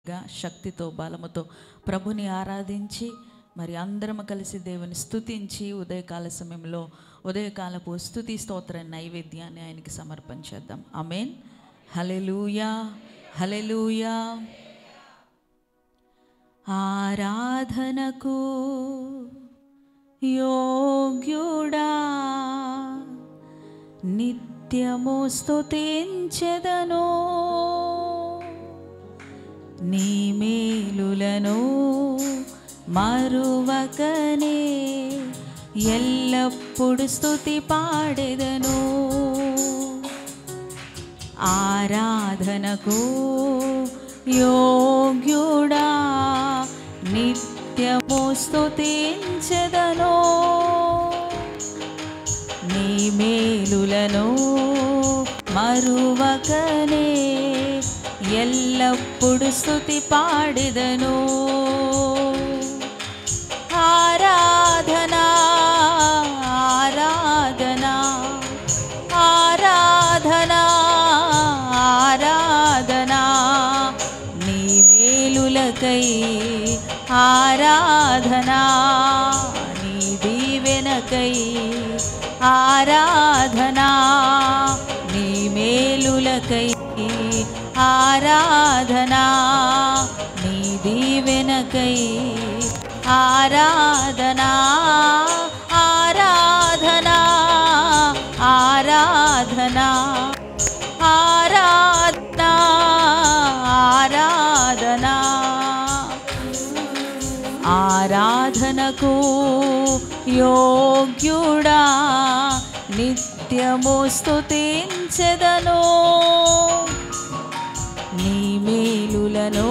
శక్తితో బలముతో ప్రభుని ఆరాధించి మరి అందరం కలిసి దేవుని స్తుతించి ఉదయకాల సమయంలో ఉదయకాలపు స్తుతి స్తోత్ర నైవేద్యాన్ని ఆయనకి సమర్పించేద్దాం. ఆమేన్. హల్లెలూయా, హల్లెలూయా. ఆరాధనకు యోగ్యుడా నిత్యము స్తుతించెదను, నీ మేలులను మరువకనే ఎల్లప్పుడు స్తుతి పాడెదను. ఆరాధనకు యోగ్యుడా నిత్యము స్తుతించెదను, నీ మేలులను మరువకనే ఎల్లప్పుడు స్తుతి పాడెదను. ఆరాధనా ఆరాధనా ఆరాధనా ఆరాధనా, నీ మేలులకై ఆరాధనా, నీ దీవెనకై ఆరాధనా, నీ మేలులకై ఆరాధనా, నీ దీవెనకై ఆరాధనా. ఆరాధనా ఆరాధనా ఆరాధనా ఆరాధనా. ఆరాధనకు యోగ్యుడా నిత్యము స్తుతించెదను, నీ మేలులను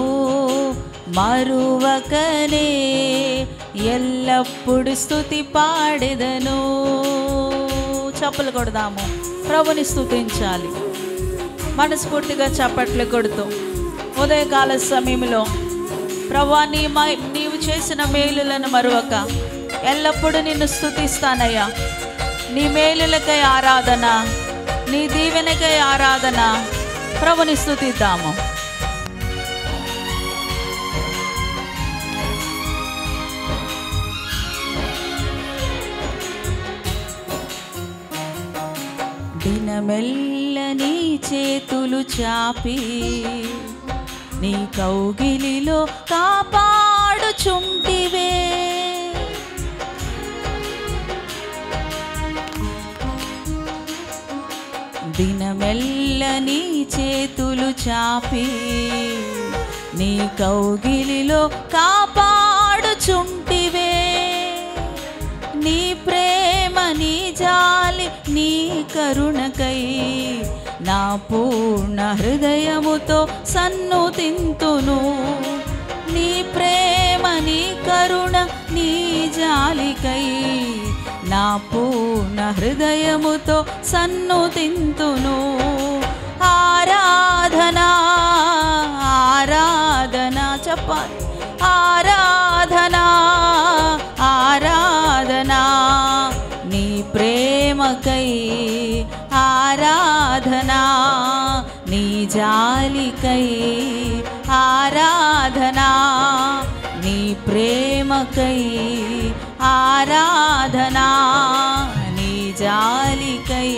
మరువకనే ఎల్లప్పుడు స్తుతి పాడెదను. చప్పలు కొడదాము, ప్రభుని స్తుతించాలి. మనస్ఫూర్తిగా చప్పట్లు కొడుతూ ఉదయకాల సమయంలో ప్రభువా, నీవు చేసిన మేలులను మరువక ఎల్లప్పుడూ నిన్ను స్తుతిస్తానయ్యా. నీ మేలులకై ఆరాధన, నీ దీవెనకై ఆరాధన. ప్రభుని స్తుతిద్దాము. దినమెల్ల నీ చేతులు చాపి నీ కౌగిలిలో కాపాడుచుంటివే, దినమెల్ల నీ చేతులు చాపి నీ కౌగిలిలో కాపాడుచుంటివే. నీ ప్రేమ, నీ జాలి, నీ కరుణకై నా పూర్ణ హృదయముతో సన్నుతింతును. నీ ప్రేమ, నీ కరుణ, నీ జాలికై నా పూర్ణ హృదయముతో సన్నుతింతును. ఆరాధనా ఆరాధనా చెప్పాలి. ఆరాధనా ఆరాధనా, నీ ప్రేమకై ఆరాధనా, నీ జాలికై ఆరాధనా, నీ ప్రేమకై ఆరాధనా, నీ జాలికై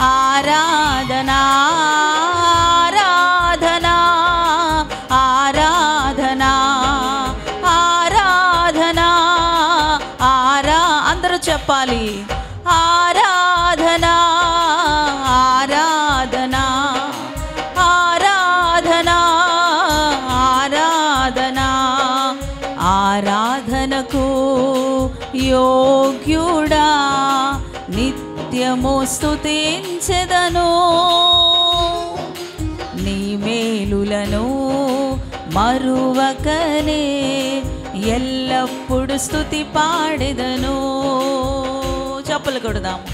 ఆరాధనా. ఆరాధనా ఆరాధనా ఆరాధనా అందరూ చెప్పాలి. ఆరాధనా ఆరాధనా ఆరాధనా ఆరాధనా. ఆరాధనకు యోగ్యుడా నిత్యము స్తుతించెదను, నీ మేలులను మరువకనే ఎల్లప్పుడు స్తుతి పాడెదను. చప్పలు కొడదాము,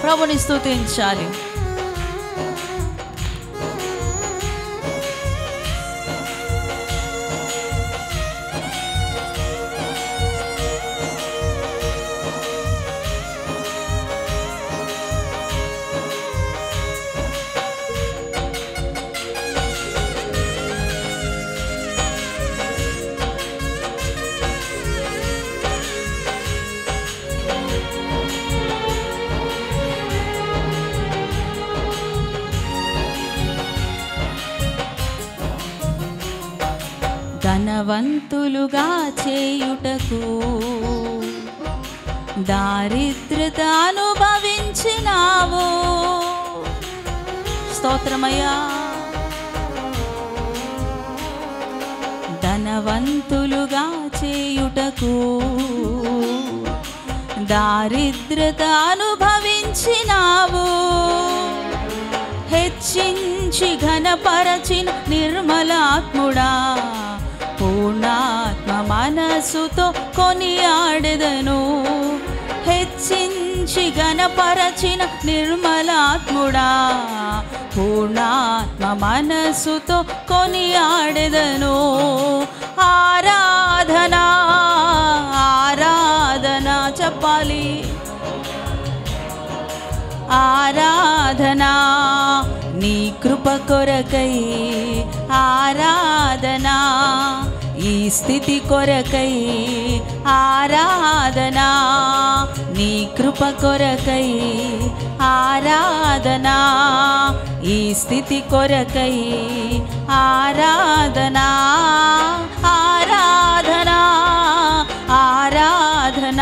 ప్రభుని స్తుతించాలి. ధనవంతులుగా చేయుటకు దారిద్రత అనుభవించినావు. స్తోత్రమయ్యా. ధనవంతులుగా చేయుటకు దారిద్రత అనుభవించినావు. హెచ్చించి ఘనపరచిన నిర్మలాత్ముడా, పూర్ణాత్మ మనసుతో కొనియాడెదను. హెచ్చించి ఘనపరచిన నిర్మలాత్ముడా, పూర్ణాత్మ మనసుతో కొనియాడెదను. ఆరాధన ఆరాధన చెప్పాలి. ఆరాధన నీ కృప కొరకై, ఆరాధన ఈ స్థితి కొరకై, ఆరాధన నీ కృప కొరకై, ఆరాధన ఈ స్థితి కొరకై, ఆరాధన ఆరాధన ఆరాధన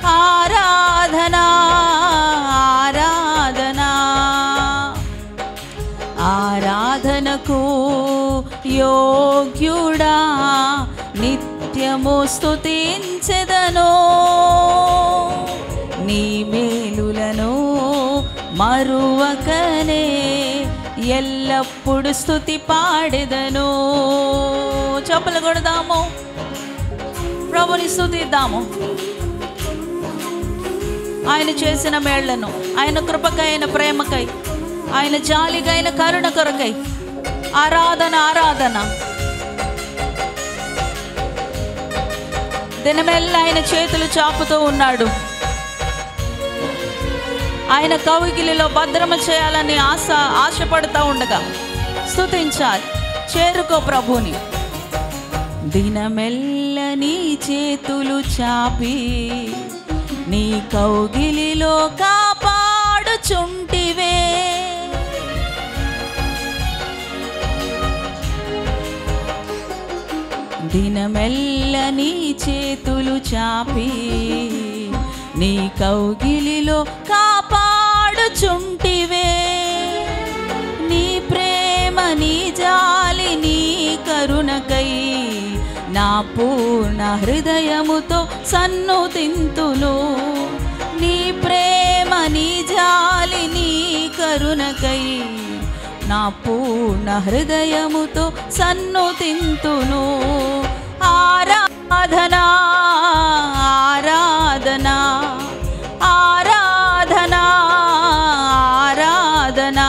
ఆరాధన ఆరాధన. ఆరాధనకు యోగ్యుడా, నిత్యము స్తుతించెదను. నీ మేలులను మరువకనే ఎల్లప్పుడు స్తుతి పాడెదను. చప్పలు కొడదాము, ప్రభుని స్తుతిద్దాము. ఆయన చేసిన మేళ్లను, ఆయన కృపకై, ఆయన ప్రేమకై, ఆయన జాలిగా, ఆయన కరుణ కొరకై ఆరాధన ఆరాధన. దినమెల్లా ఆయన చేతులు చాపుతూ ఉన్నాడు. ఆయన కౌగిలిలో భద్రమ చేయాలని ఆశపడుతూ ఉండగా స్తుతించాలి. చేరుకో ప్రభుని. దినమెల్ల నీ చేతులు చాపి నీ కౌగిలిలో కాపాడుచుంటివే. దినమెల్ల నీ చేతులు చాపి నీ కౌగిలిలో కాపాడుచుంటివే. నీ ప్రేమ, నీ జాలి, నీ కరుణకై నా పూర్ణ హృదయముతో సన్నుతింతును. నీ ప్రేమ, నీ జాలి, నీ కరుణకై నా పూర్ణ హృదయముతో సన్నుతింతును. ఆరాధన ఆరాధన ఆరాధన ఆరాధన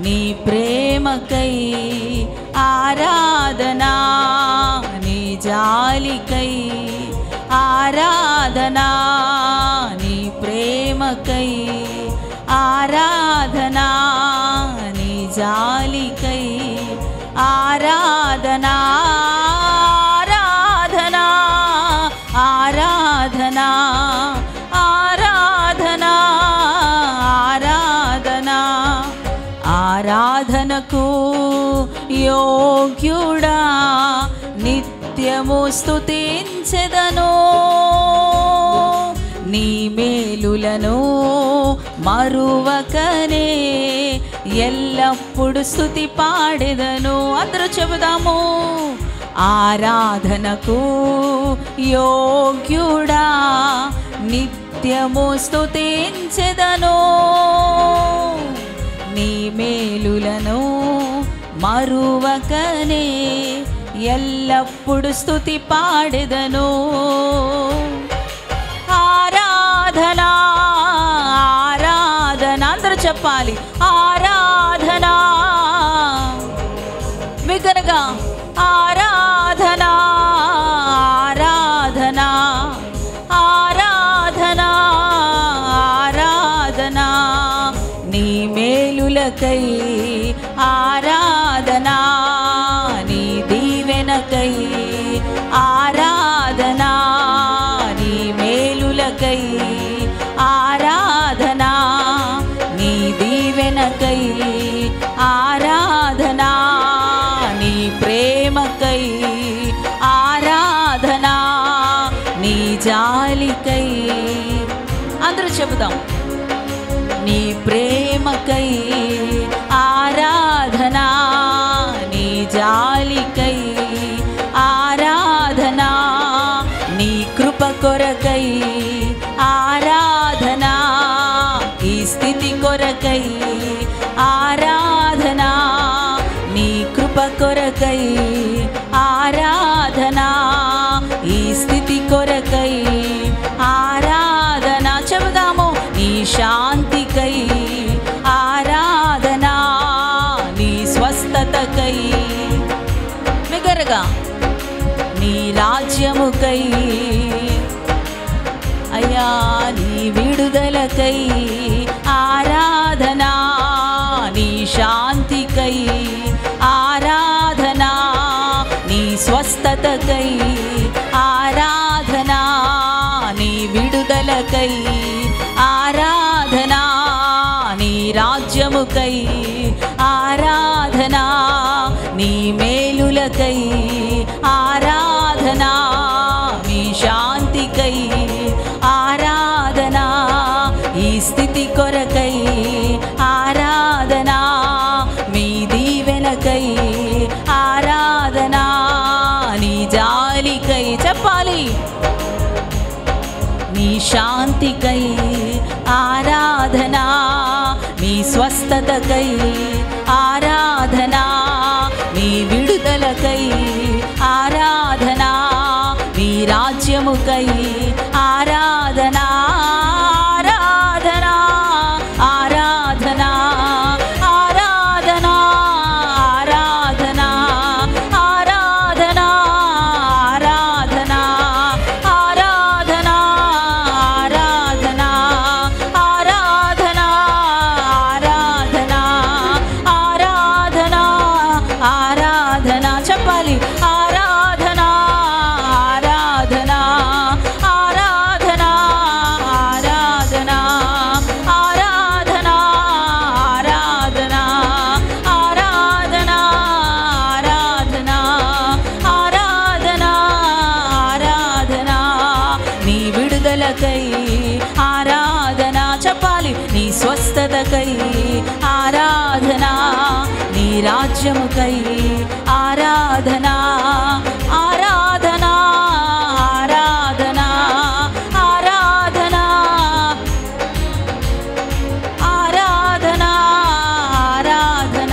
నీ ప్రేమకై, ఆరాధన నీ జాలికై, ఆరాధన నీ ప్రేమకై, ఆరాధన నీ జాలికై, ఆరాధన ఆరాధన ఆరాధన ఆరాధన ఆరాధన. ఆరాధనకు యోగ్యుడా, నిత్యము స్తుతించెదను. నీ మేలులను మరువకనే ఎల్లప్పుడు స్తుతి పాడెదను. అందరూ చెబుదాము. ఆరాధనకు యోగ్యుడా, నిత్యము స్తుతించెదను. నీ మేలులను మరువకనే ఎల్లప్పుడు స్తుతి పాడెదను. ఆరాధన ఆరాధన అందరూ చెప్పాలి. ఆరాధన బిగ్గరగా ఆరాధన ఆరాధన ఆరాధన ఆరాధన నీ మేలులకై, ఆరాధన నీ దీవెనకై, ఆరాధన నీ మేలులకై, ఆరాధన నీ దీవెనకై, ఆరాధన నీ ప్రేమకై, చెబుదాం. నీ ప్రేమకై ఆరాధనా, నీ జాలికై ఆరాధనా, నీ కృప కొరకై ఆరాధనా, ఈ స్థితి కొరకై ఆరాధనా, నీ కృప కొరకై ఆరాధనా, ఈ స్థితి కొరకై ఆరాధనా. చెబుదాము. నీ శాంతికై ఆరాధనా, నీ స్వస్థతకై మిగరగా, నీ రాజ్యముకై అయ్యా, నీ విడుదలకై ఆరాధనా, నీ శాంతికై ఆరాధనా, నీ స్వస్థతకై ఆరాధనా, నీ విడుదలకై ఆరాధనా, నీ రాజ్యముకై ఆరాధనా, నీ మేలులకై ఆరాధనా, నీ శాంతికై ఆరాధనా, ఈ స్థితి కొరకై ఆరాధనా, మీ దీవెనకై ఆరాధనా, నీ జాలికై చెప్పాలి. నీ శాంతికై ఆరాధనా, నీ స్వస్థతకై ఆరాధనా, నీ విడుదలకై ఆరాధనా, నీ రాజ్యముకై ఆరాధనా, ఆరాధనా, ఆరాధనా, ఆరాధనా, ఆరాధనా, ఆరాధనా, ఆరాధనా, ఆరాధనా, ఆరాధనా, ఆరాధనా, ఆరాధనా, ఆరాధనా, ఆరాధనా చెప్పాలి. ఆరాధనా, ఆరాధనా, ఆరాధనా, ఆరాధనా, ఆరాధనా, ఆరాధనా, ఆరాధనా, ఆరాధనా, ఆరాధనా, ఆరాధనా, నీ విడుదలకై ఆరాధనా చెప్పాలి. నీ స్వస్థతకై ఆరాధనా, నీ రాజ్యముకై ఆరాధనా, ఆరాధనా, ఆరాధనా, ఆరాధనా, ఆరాధనా, ఆరాధనా, ఆరాధనా,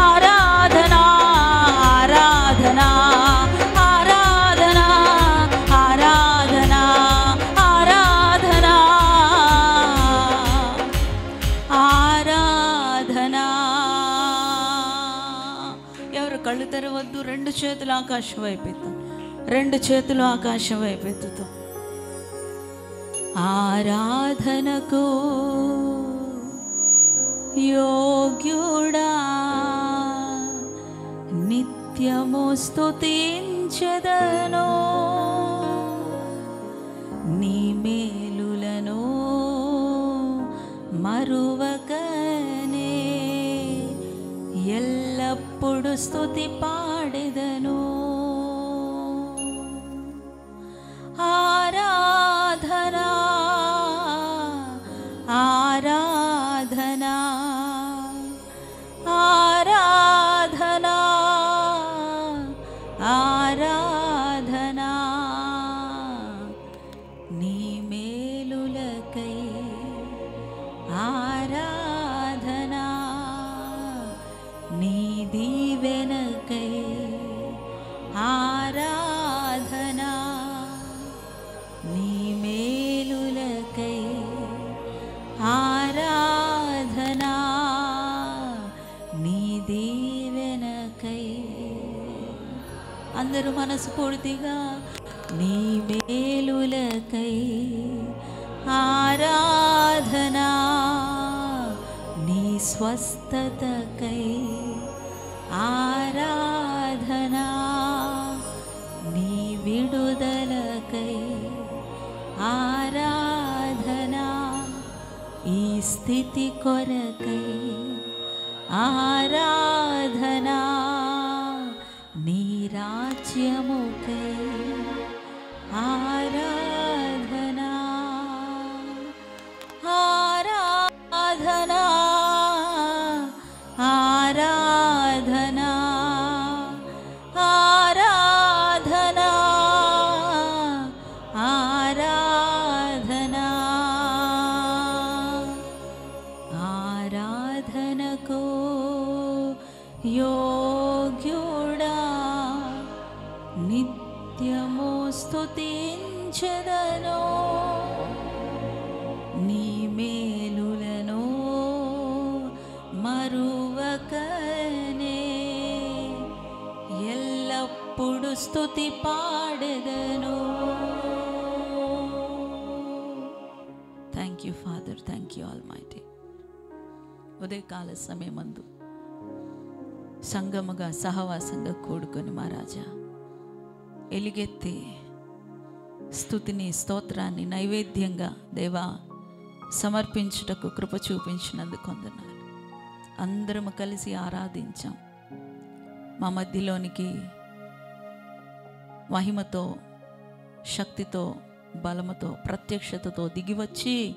ఆరాధనా, ఆరాధనా, ఆరాధనా, ఆరాధనా, ఆరాధనా. ఎవరు కళ్ళు తెరవద్దు. రెండు చేతులు ఆకాశం వైపెత్తు. రెండు చేతులు ఆకాశం వైపెత్తుతూ ఆరాధనకు యోగ్యుడా, నిత్యము స్తుతించెదను, నీ మేలులను మరువకనే ఎల్లప్పుడు స్తుతి పాడెదను. ఆరాధనా, ఆరాధనా, ఆరాధనా, ఆరాధనా, నీ మేలులకై ఆరాధనా, నీ దీవెనకై ఆరాధనా, నీ మేలులకై ఆరాధనా, నీ దీవెనకై. అందరూ మనస్ఫూర్తిగా నీ మేలులకై ఆరాధనా, నీ స్వస్థతకై ఆరాధనా, నీ విడుదలకై ఆరాధనా, ఈ స్థితి కొరకై ఆరాధనా, నీ రాజ్యముకై ఆరాధనా, యోగ్యుడా, నిత్యము స్తుతించెదను. నీ మేలులను మరువకనే ఎల్లప్పుడు స్తుతి పాడెదను. Thank you father, thank you almighty. ఉదయకాల సమయమందు సంగముగా సహవాసంగా కూడుకొని మా రాజా ఎలుగెత్తి స్తుతిని స్తోత్రాన్ని నైవేద్యంగా దేవా సమర్పించుటకు కృప చూపించినందుకు వందనాలు. అందరము కలిసి ఆరాధించాం. మా మధ్యలోనికి మహిమతో, శక్తితో, బలముతో, ప్రత్యక్షతతో దిగివచ్చి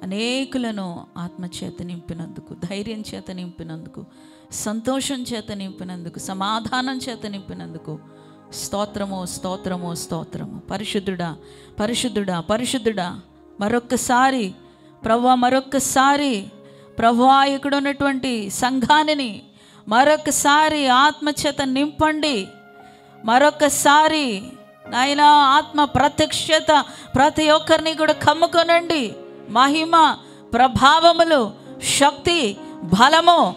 అనేకులను ఆత్మచేత నింపినందుకు, ధైర్యం చేత నింపినందుకు, సంతోషం చేత నింపినందుకు, సమాధానం చేత నింపినందుకు స్తోత్రము, స్తోత్రము, స్తోత్రము. పరిశుద్ధుడా, పరిశుద్ధుడా, పరిశుద్ధుడా. మరొక్కసారి ప్రభువా, మరొక్కసారి ప్రభువా ఇక్కడ ఉన్నటువంటి సంఘాన్ని మరొకసారి ఆత్మచేత నింపండి. మరొకసారి నాయనా ఆత్మ ప్రత్యక్షత ప్రతి ఒక్కరిని కూడా కమ్ముకొనండి. మహిమ, ప్రభావములు, శక్తి, బలము